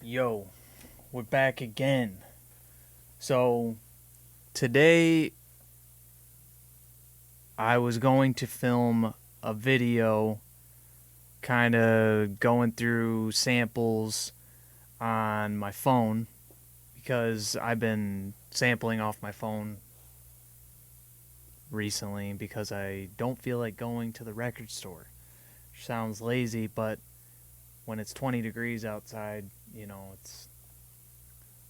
Yo, we're back again. So, today I was going to film a video kind of going through samples on my phone because I've been sampling off my phone recently because I don't feel like going to the record store. Sounds lazy, but when it's 20 degrees outside, it's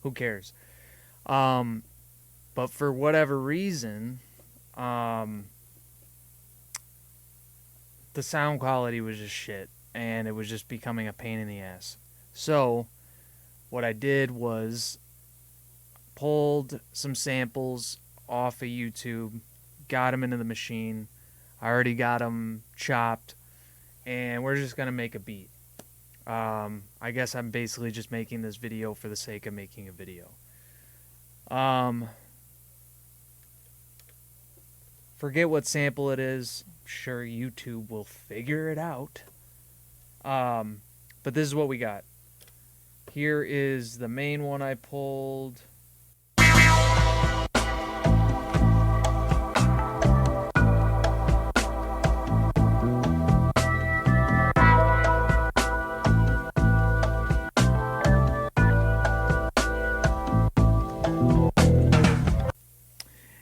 who cares? Um, but for whatever reason, um, the sound quality was just shit, and it was just becoming a pain in the ass. So, what I did was pulled some samples off of YouTube, got them into the machine. I already got them chopped, and we're just gonna make a beat. I guess I'm basically just making this video for the sake of making a video. Forget what sample it is. I'm sure YouTube will figure it out. But this is what we got. Here is the main one I pulled.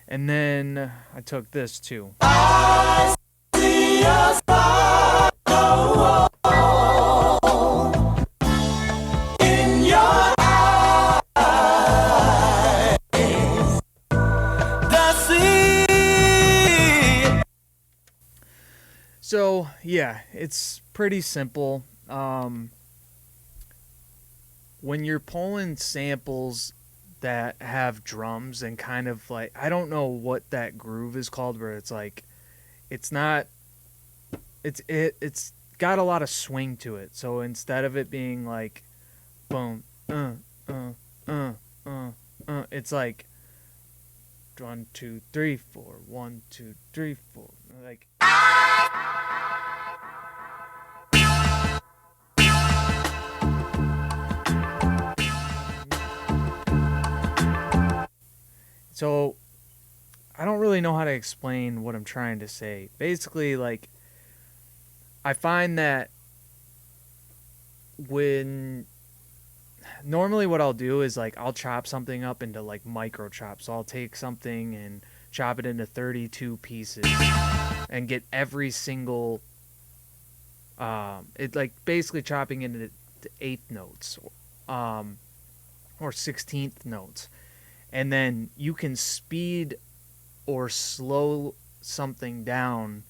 And then I took this too. I see a spark in your eyes. The sea. So yeah, it's pretty simple. When you're pulling samples that have drums and kind of like, I don't know what that groove is called, where it's like, it's got a lot of swing to it. So instead of it being like boom, it's like 1 2 3 4 1 2 3 4, like. So, I don't really know how to explain what I'm trying to say. Basically, like, I find that normally what I'll do is, like, I'll chop something up into, like, micro chops. So I'll take something and chop it into 32 pieces and get every single, basically chopping into the eighth notes, or 16th notes. And then you can speed or slow something down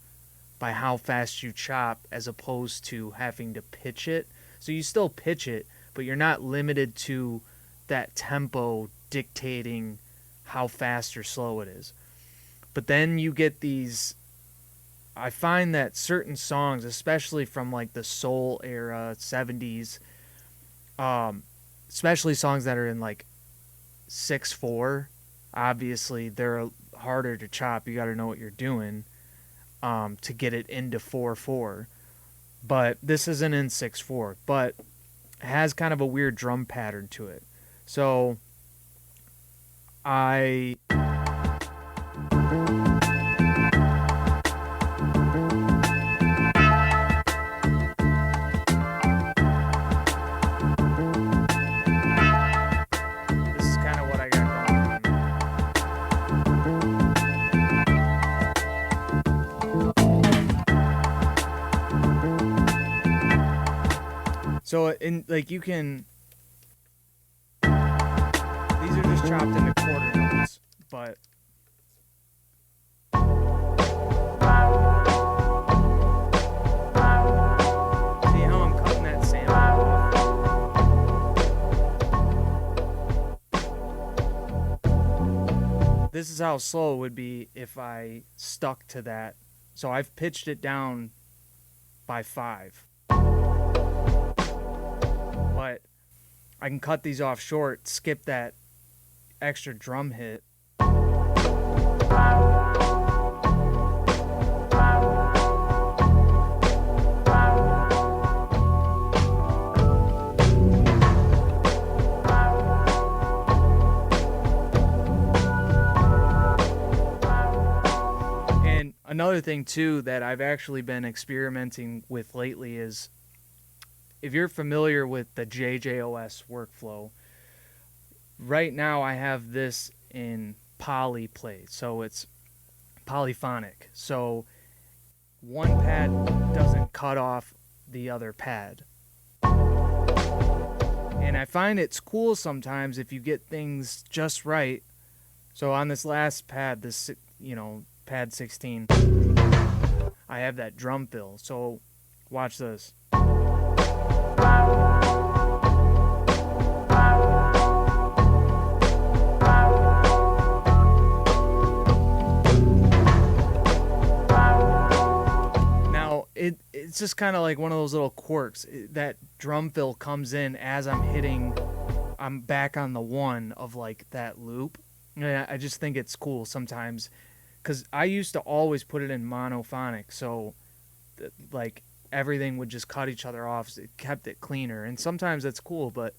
by how fast you chop, as opposed to having to pitch it. So you still pitch it, but you're not limited to that tempo dictating how fast or slow it is. But then you get these, I find that certain songs, especially from like the soul era, 70s, especially songs that are in like 6/4, obviously they're harder to chop. You got to know what you're doing to get it into 4/4. But this isn't in 6/4, but it has kind of a weird drum pattern to it. So I this is kind of what I got going on. So in like you can, these are just chopped into quarter notes, but see how I'm cutting that sample off? This is how slow it would be if I stuck to that. So I've pitched it down by 5. But I can cut these off short, skip that extra drum hit. Another thing too that I've actually been experimenting with lately is, if you're familiar with the JJOS workflow, right now I have this in polyplay, so it's polyphonic. So one pad doesn't cut off the other pad. And I find it's cool sometimes if you get things just right. So on this last pad, this, pad 16, I have that drum fill. So watch this. Now it's just kind of like one of those little quirks. That drum fill comes in as I'm back on the one of like that loop. Yeah, I just think it's cool sometimes, because I used to always put it in monophonic, so like everything would just cut each other off. So it kept it cleaner, and sometimes that's cool, but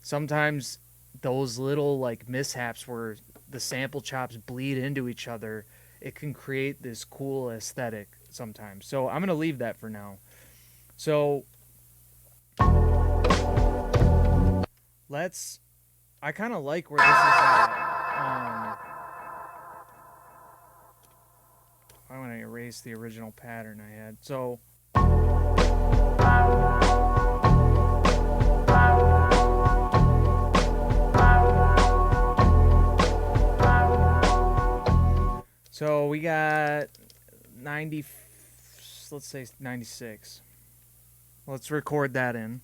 sometimes those little like mishaps where the sample chops bleed into each other, it can create this cool aesthetic sometimes. So I'm gonna leave that for now. So I kind of like where this is at. I want to erase the original pattern I had. So we got 90, let's say 96. Let's record that in.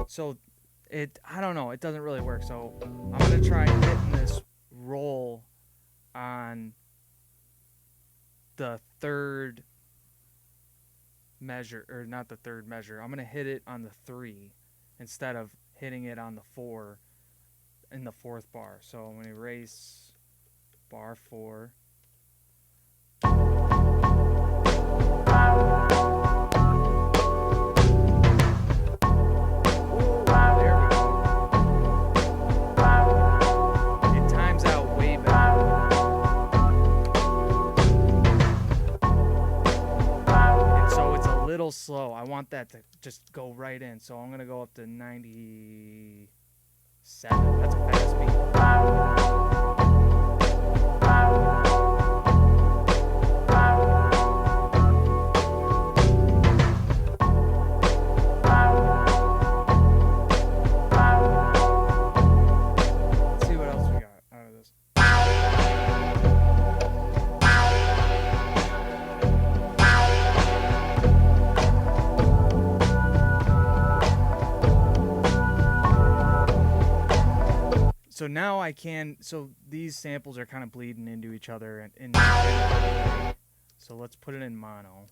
So I don't know, it doesn't really work. So I'm gonna try hitting this roll on the third measure, or not the third measure. I'm gonna hit it on the 3 instead of hitting it on the 4 in the 4th bar. So I'm gonna erase bar 4. Slow. I want that to just go right in, so I'm gonna go up to 97. That's a fast beat. Let's see what else we got out of this. So now so these samples are kind of bleeding into each other in so let's put it in mono.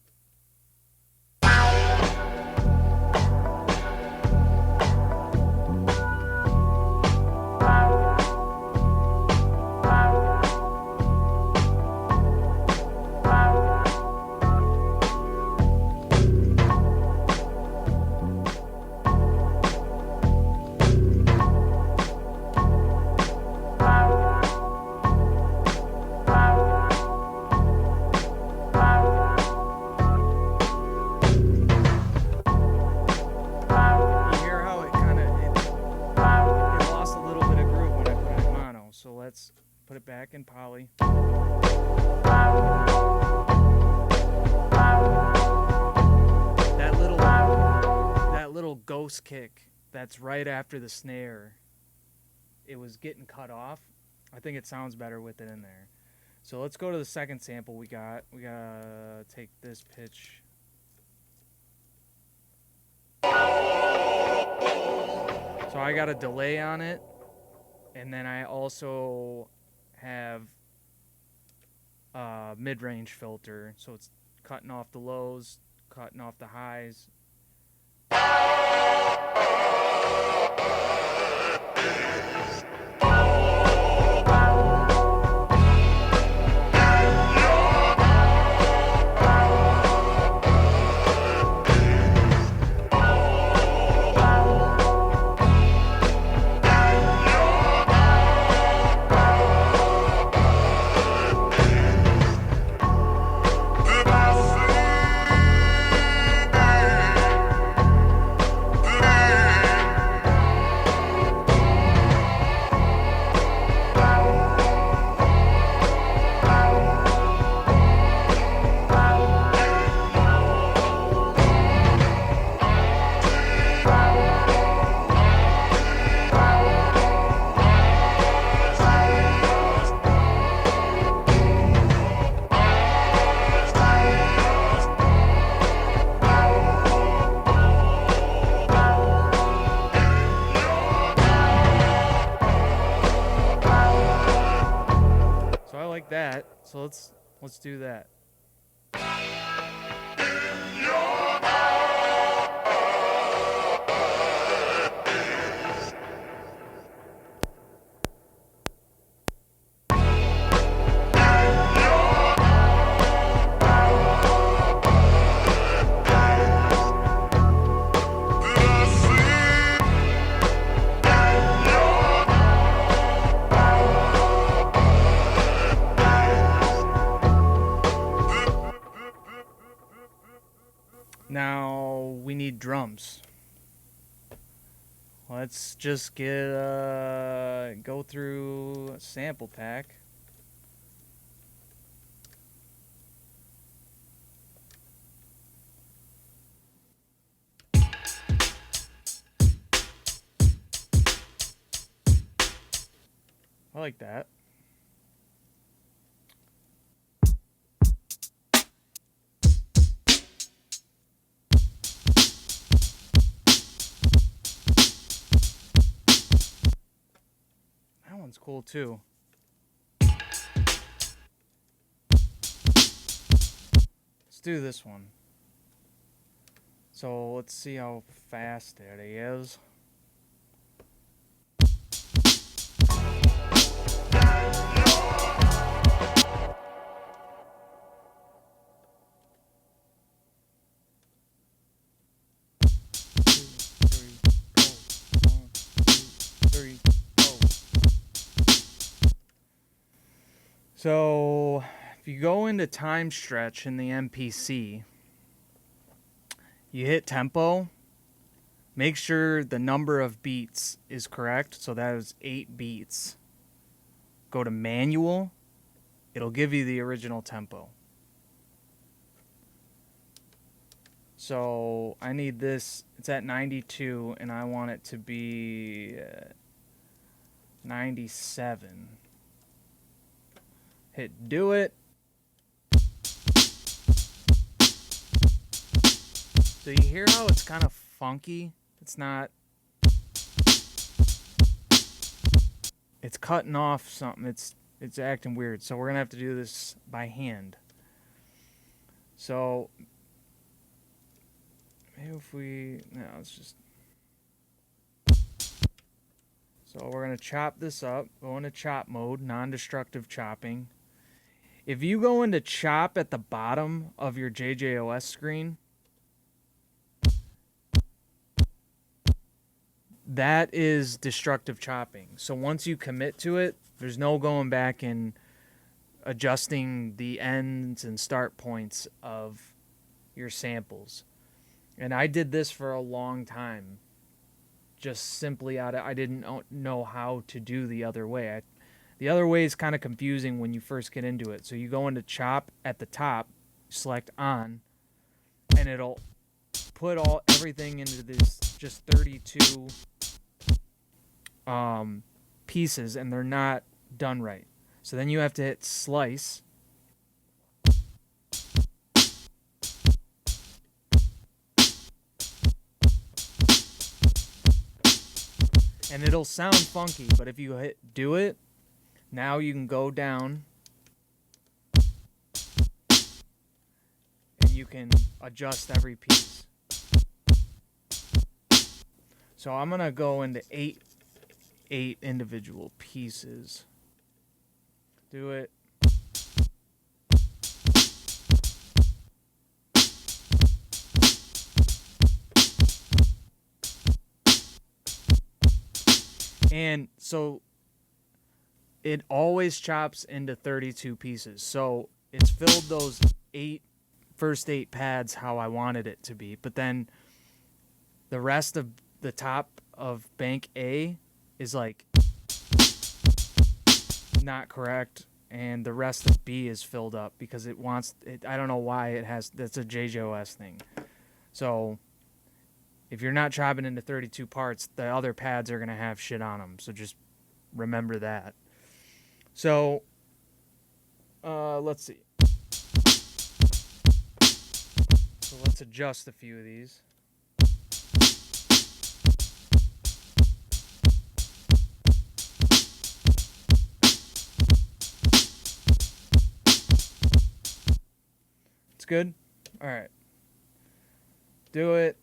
Let's put it back in poly. That little ghost kick that's right after the snare, it was getting cut off. I think it sounds better with it in there. So let's go to the second sample we got. We gotta take this pitch. So I got a delay on it. And then I also have mid-range filter, so it's cutting off the lows, cutting off the highs. So I like that. So let's do that. Now we need drums. Let's just go through a sample pack. I like that. That one's cool too. Let's do this one. So let's see how fast it is. So if you go into time stretch in the MPC, you hit tempo, make sure the number of beats is correct. So that is 8 beats. Go to manual, it'll give you the original tempo. So I need this, it's at 92 and I want it to be 97. Hit do it. So you hear how it's kind of funky? It's not, it's cutting off something. It's acting weird. So we're going to have to do this by hand. So maybe if we, no, it's just, so we're going to chop this up, go into chop mode, non-destructive chopping. If you go into chop at the bottom of your JJOS screen, that is destructive chopping. So once you commit to it, there's no going back and adjusting the ends and start points of your samples. And I did this for a long time. Just simply I didn't know how to do the other way. The other way is kind of confusing when you first get into it. So you go into chop at the top, select on, and it'll put everything into this just 32 pieces, and they're not done right. So then you have to hit slice. And it'll sound funky, but if you hit do it, now you can go down you can adjust every piece. So I'm gonna go into eight individual pieces. Do it. And so it always chops into 32 pieces. So it's filled those first eight pads how I wanted it to be. But then the rest of the top of bank A is like not correct. And the rest of B is filled up because it wants it. I don't know why it has. That's a JJOS thing. So if you're not chopping into 32 parts, the other pads are going to have shit on them. So just remember that. So let's see. So let's adjust a few of these. It's good? All right. Do it.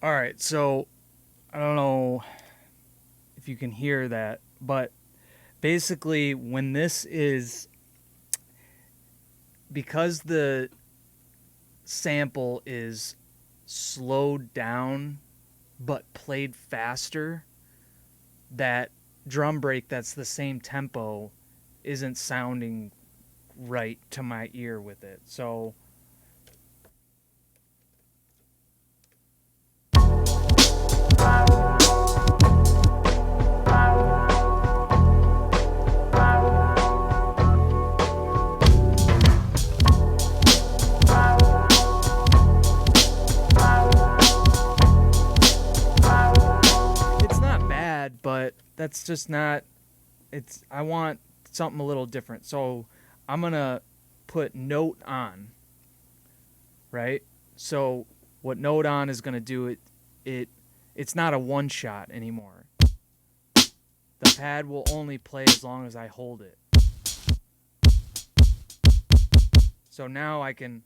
All right, so I don't know if you can hear that, but basically when this is, because the sample is slowed down but played faster, that drum break that's the same tempo isn't sounding right to my ear with it. So but that's just not, I want something a little different. So I'm going to put note on, right? So what note on is going to do, it's not a one shot anymore. The pad will only play as long as I hold it. So now I can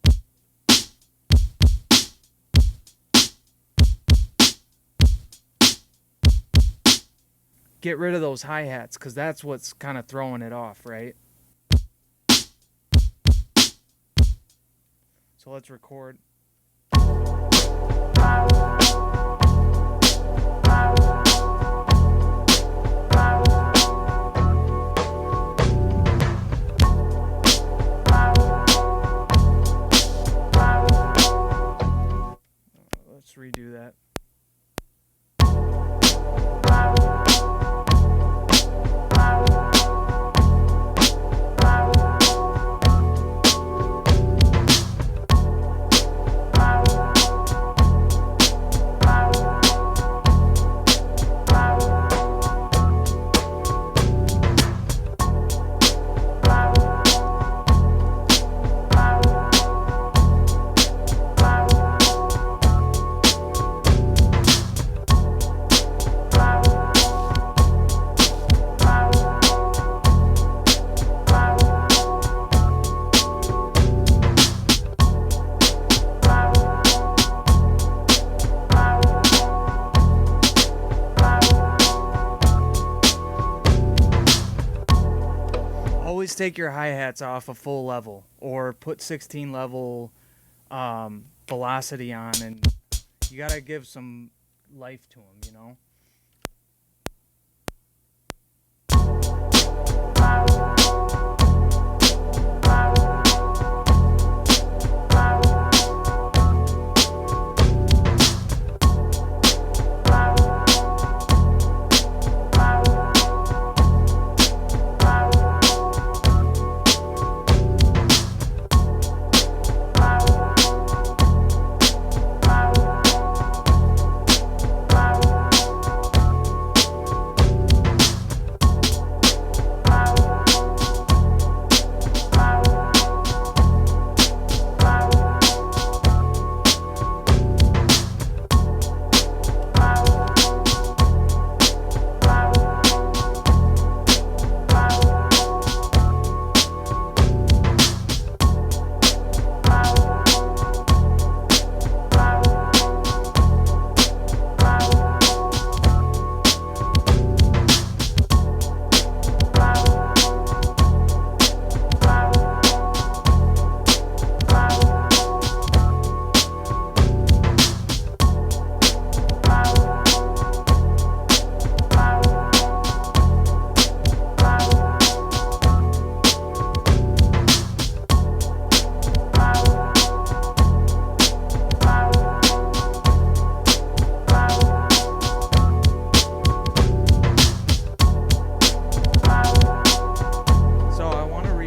get rid of those hi-hats, because that's what's kind of throwing it off, right? So let's record. Let's redo that. always take your hi-hats off a full level or put 16 level velocity on, and you gotta give some life to them, you know?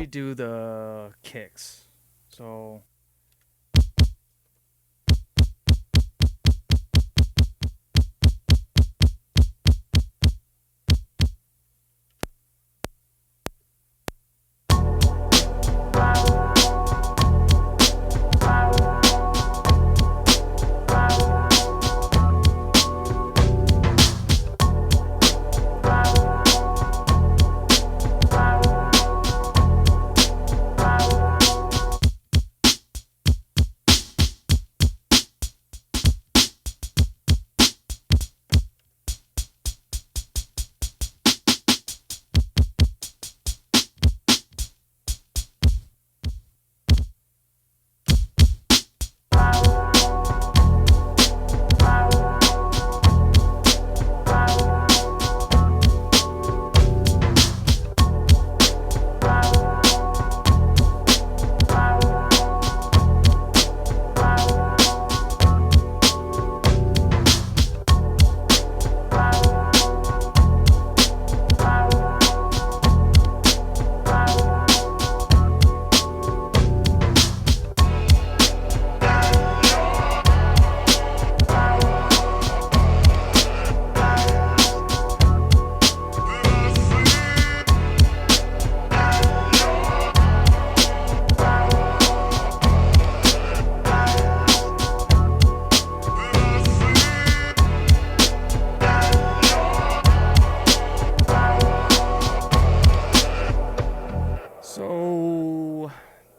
Do the kicks. So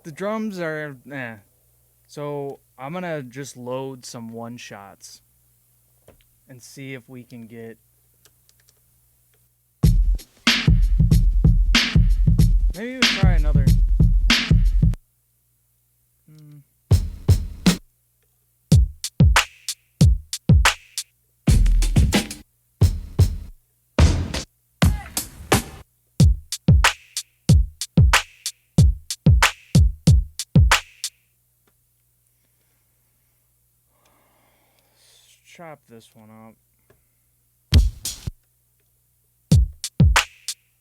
the drums are So I'm gonna just load some one shots and see if we can get maybe we'll try another. Chop this one up.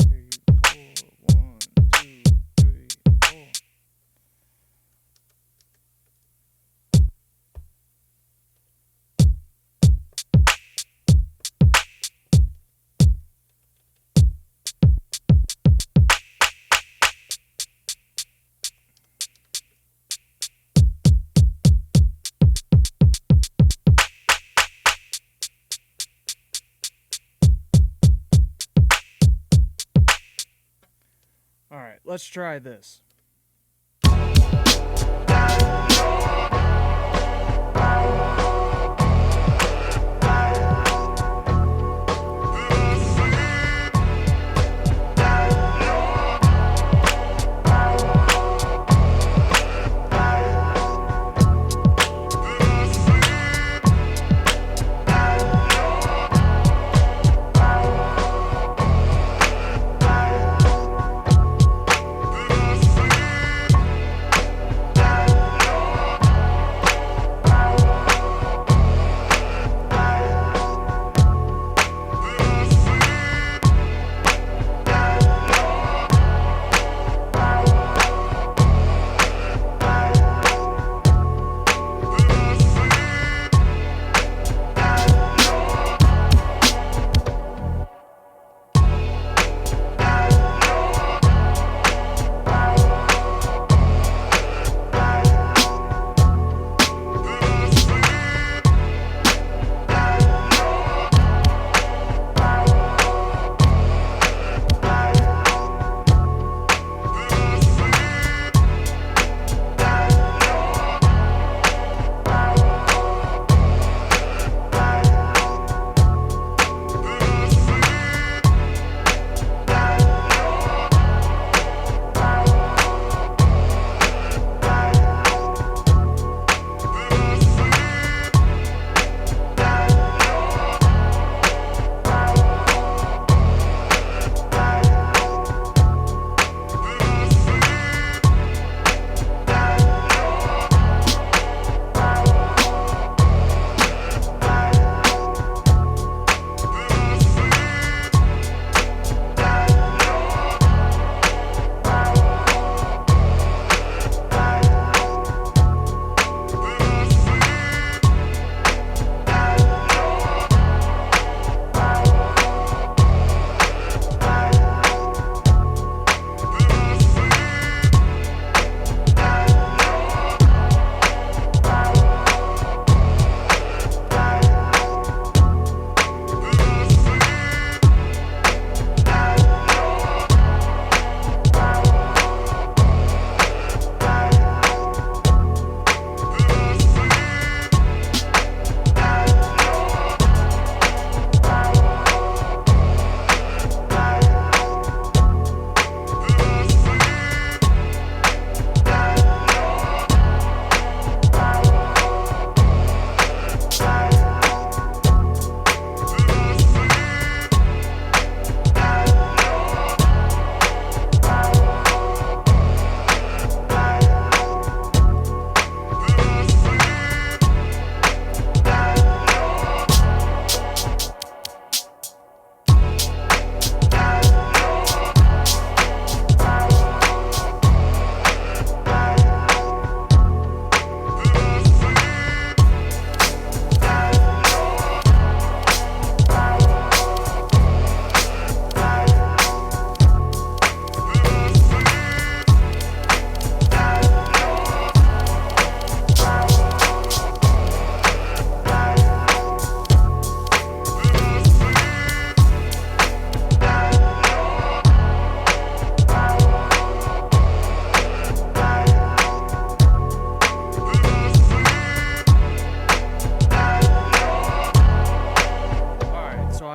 3, 4, 1, 2, 3, 4. All right, let's try this.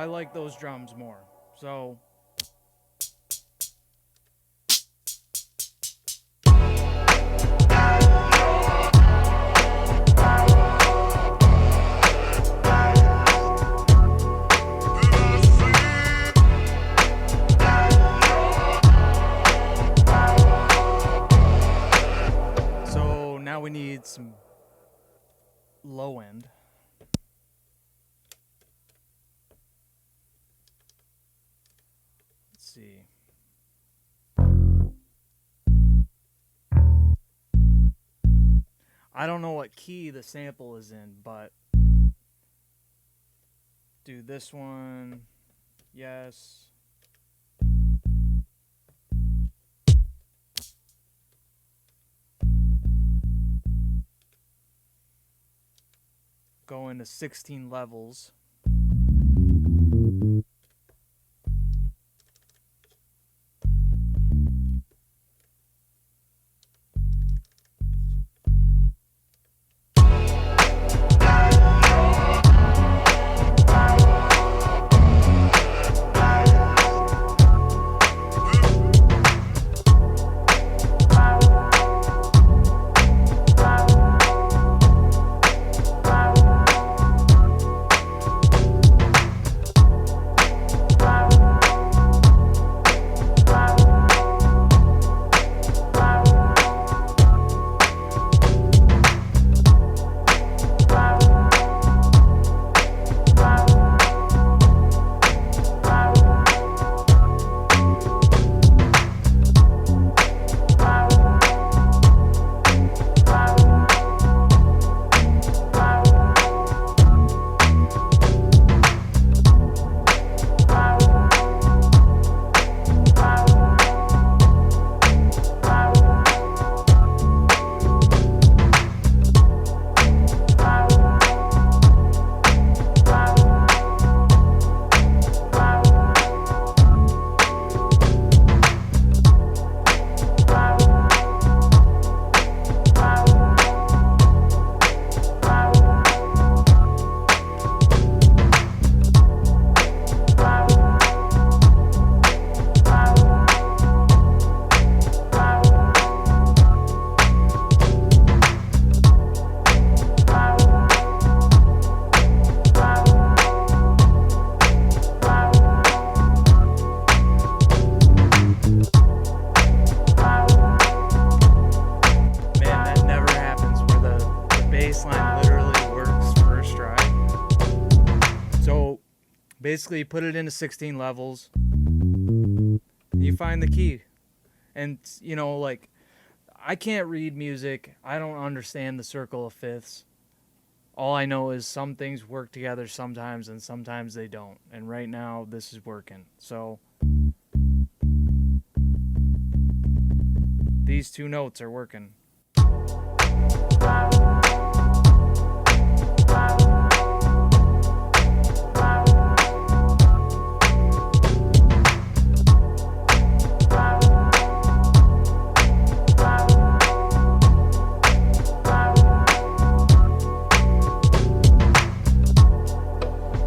I like those drums more. So now we need some low end. Let's see. I don't know what key the sample is in, but do this one. Yes. Go into 16 levels. Basically, you put it into 16 levels. You find the key. And, you know, like, I can't read music. I don't understand the circle of fifths. All I know is some things work together sometimes and sometimes they don't. And right now, this is working. So, these two notes are working.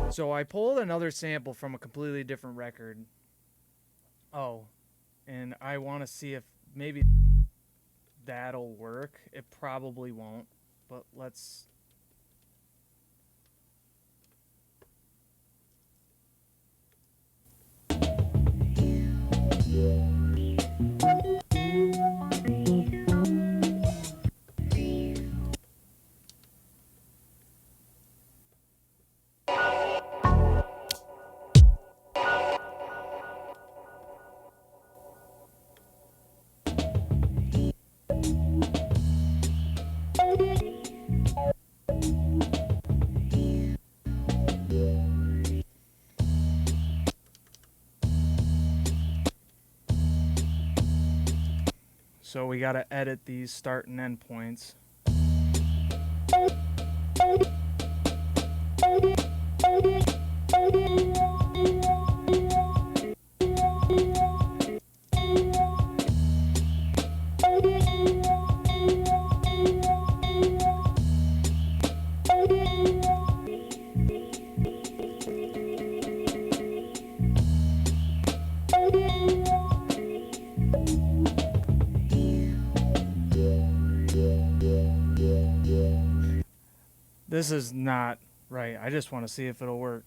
So I pulled another sample from a completely different record. Oh, and I want to see if maybe that'll work. It probably won't, but let's... So we got to edit these start and end points. This is not right. I just want to see if it'll work.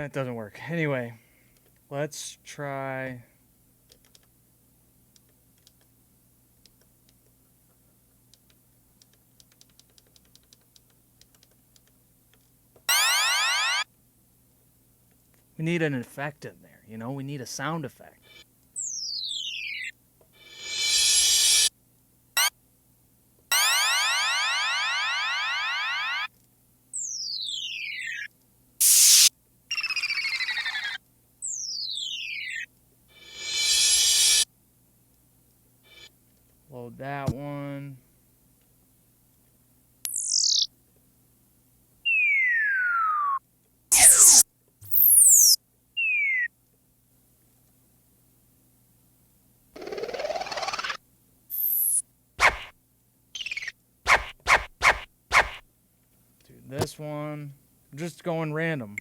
It doesn't work. Anyway, let's try. We need an effect in there, you know? We need a sound effect. Load that one. Do this one. I'm just going random.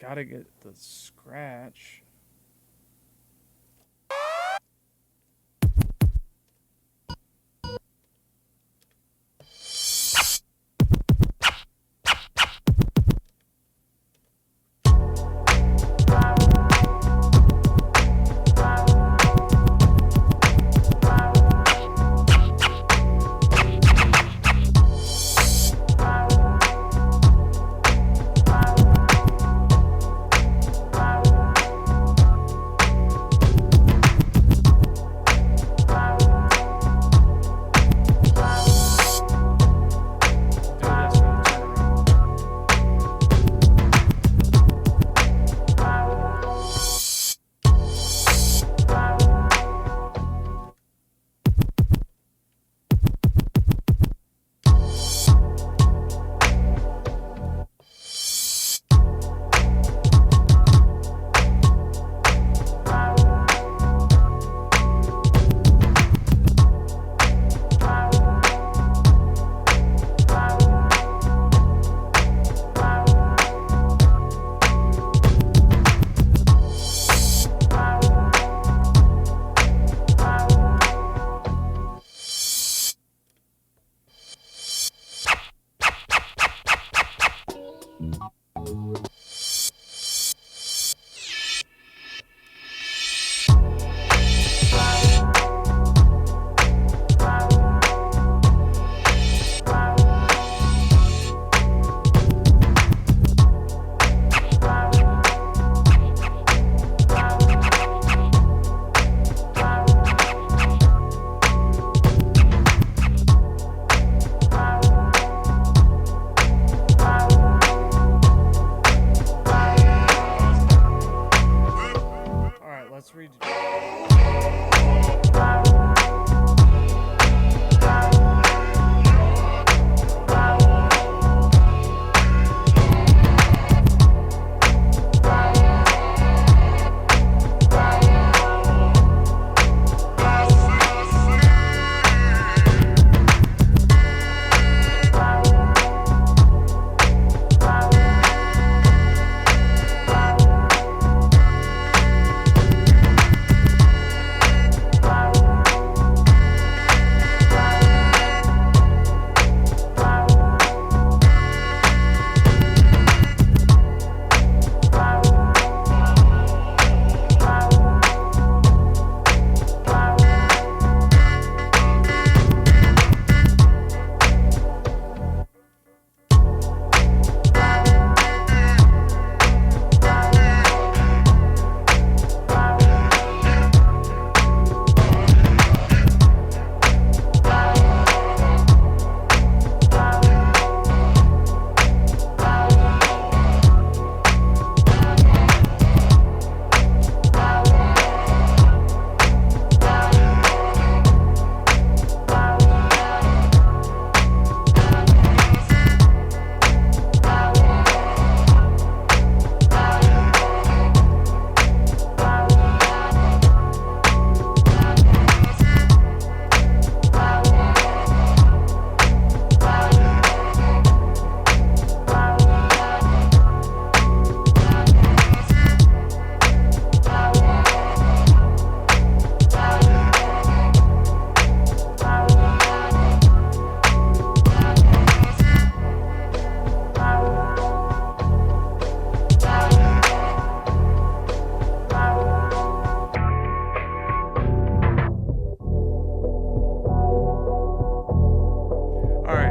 Gotta get the scratch.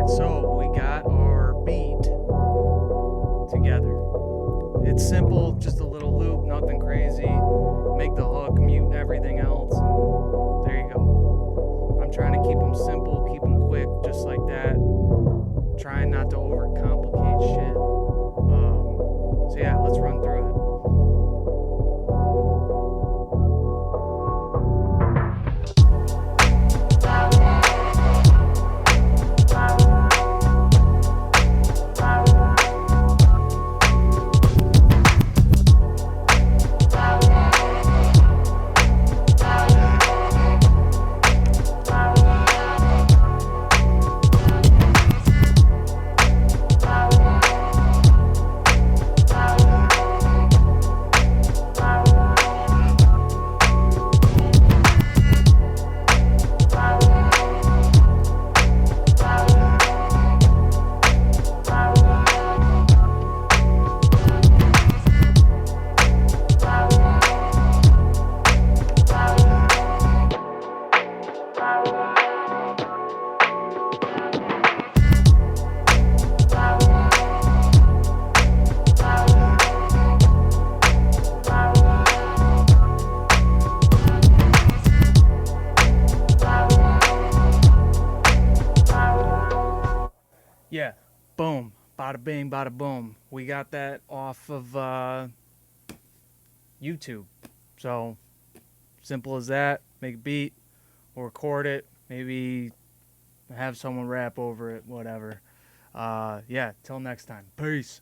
Alright, so we got our beat together. It's simple, just a little loop, nothing crazy. Make the hook, mute everything else, and there you go. I'm trying to keep them simple, keep them quick, just like that. Trying not to overcomplicate shit. So yeah, let's run through it. Yeah, boom, bada bing, bada boom. We got that off of YouTube. So simple as that. Make a beat, or record it, maybe have someone rap over it, whatever. Yeah, till next time. Peace.